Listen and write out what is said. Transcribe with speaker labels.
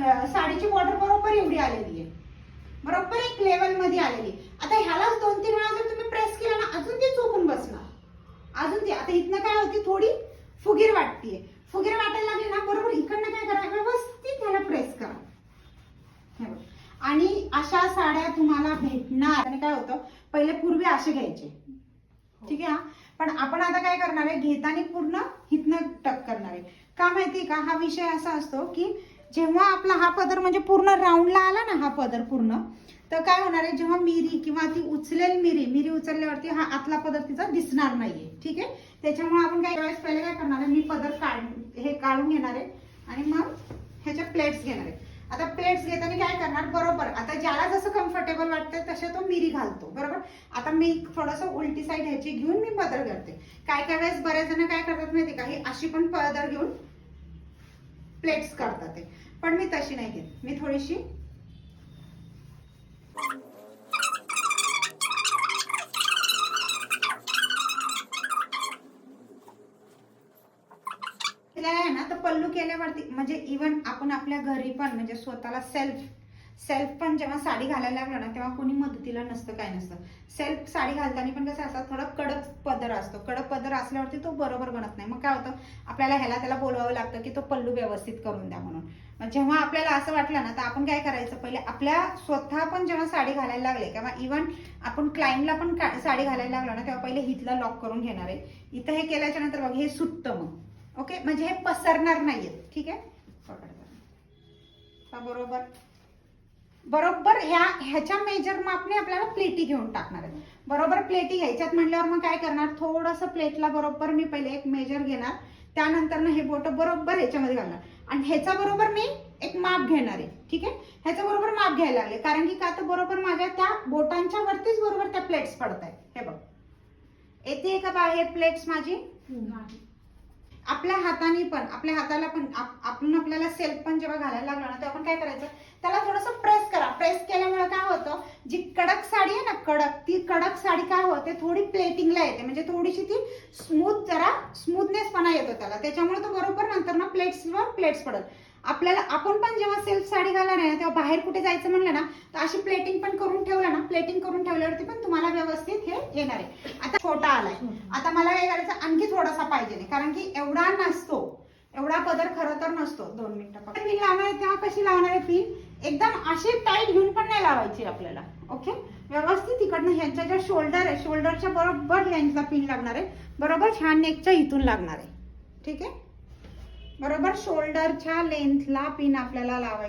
Speaker 1: साडीची border बरोबर एवढी आलेली आहे, बरोबर एक लेवल मध्ये आलेली. आता ह्यालाच 2-3 वेळा जर तुम्ही प्रेस केला ना अजून ती चुकून बसणार, अजून ती. आता इथनं काय होती, थोडी फुगीर वाटतीये, फुगीर वाटायला लागली ना बरोबर इकडनं काय करा, व्यवस्थित ह्याला प्रेस करा. आणि अशा साड्या तुम्हाला भेटणार. आणि काय होतं, पहिले पूर्वी असे घ्यायचे, ठीक आहे. पण आपण आता काय करणार आहे, घेताना पूर्ण हिथनं टक करणार आहे. का माहितीये का, हा विषय असा असतो की जेव्हा आपला हा पदर म्हणजे पूर्ण राऊंडला आला ना, हा पदर पूर्ण, तर काय होणार आहे, जेव्हा मिरी किंवा ती उचलेल मिरी उचलल्यावरती हा आतला पदर तिचा दिसणार नाहीये, ठीक आहे. त्याच्यामुळे आपण काय करायचं, पहिले काय करणार आहे, मी पदर काढून घेणार आहे आणि मग ह्याच्या प्लेट्स घेणार आहे. आता प्लेट्स घेताना काय करणार, बरोबर आता ज्याला जसं कम्फर्टेबल वाटतंय तसे तो मिरी घालतो, बरोबर. आता मी थोडंसं उलटी साईड ह्याची घेऊन मी पदर करते. काय वेळेस बरेच जण काय करतात माहिती का, ही अशी पण पदर घेऊन प्लेट्स करतात, पण मी तशी नाही घेत. मी थोडीशी आहे ना, तर पल्लू केल्यावरती म्हणजे इव्हन आपण आपल्या घरी पण म्हणजे स्वतःला सेल्फ पण जेव्हा साडी घालायला लागलो ना, तेव्हा कोणी मदतीला नसतं, काय नसतं. सेल्फ साडी घालताना पण कसं असतं, थोडा कडक पदर असतो. कडक पदर असल्यावरती तो बरोबर बनत नाही. मग काय होतं, आपल्याला त्याला बोलवावं लागतं की तो पल्लू व्यवस्थित करून द्या म्हणून. जेव्हा आपल्याला असं वाटलं ना, तर आपण काय करायचं, पहिले आपल्या स्वतः पण जेव्हा साडी घालायला लागले किंवा इव्हन आपण क्लायंटला पण साडी घालायला लागलो ना, तेव्हा पहिले हिथला लॉक करून घेणार आहे. इथं हे केल्याच्या नंतर बघ हे सुटतं मग, ओके, म्हणजे हे पसरणार नाहीये, ठीक आहे. बरोबर बरोबर ह्याच्या मेजर मापने आपल्याला प्लेटी घेऊन टाकणार आहे. बरोबर प्लेटी घ्यायच्यात म्हटल्यावर मग काय करणार, थोडंसं प्लेटला बरोबर मी पहिले एक मेजर घेणार, त्यानंतर ना हे बोट बरोबर ह्याच्यामध्ये घालणार आणि ह्याचा बरोबर मी एक माप घेणार आहे, ठीक आहे. ह्याचं बरोबर माप घ्यायला लागले, कारण की का तर बरोबर माझ्या त्या बोटांच्या वरतीच बरोबर त्या प्लेट्स पडत आहेत. हे बघ, येते का बाहेर प्लेट्स माझी. आपल्या हाताने पण, आपल्या हाताला पण आपल्याला सेल्फ पण जेव्हा घालायला लागलो ना, तेव्हा आपण काय करायचं, त्याला थोडंसं प्रेस करा. प्रेस केल्यामुळे काय होतं, जी कडक साडी आहे ना, ती कडक साडी काय होते, थोडी प्लेटिंगला येते, म्हणजे थोडीशी ती स्मूथनेसपणा येतो त्याला. त्याच्यामुळे तो बरोबर नंतर ना प्लेट्स पडत. आपण पण जेव्हा सेल्फ साडी घालणार आहे तेव्हा बाहेर कुठे जायचं म्हणलं ना, तर अशी प्लेटिंग पण करून ठेवलं ना, प्लेटिंग करून ठेवल्यावरती पण तुम्हाला व्यवस्थित हे येणार आहे. आता छोटा आलाय, आता मला काय करायचं, आणखी थोडासा पाहिजे नाही, कारण की एवढा नसतो, एवढा पदर खरं तर नसतो. 2 मिनिटं पिन लावणार आहे तेव्हा कशी लावणार आहे पिन, एकदम अशी टाईट घेऊन पण नाही लावायची आपल्याला, ओके. व्यवस्थित इकडनं ह्यांच्या ज्या शोल्डर आहे, शोल्डरच्या बरोबर लेंथला पिन लागणार आहे, बरोबर छान नेकच्या इथून लागणार आहे, ठीक आहे. बरोबर शोल्डरच्या लेंथला पिन आपल्याला लावायची.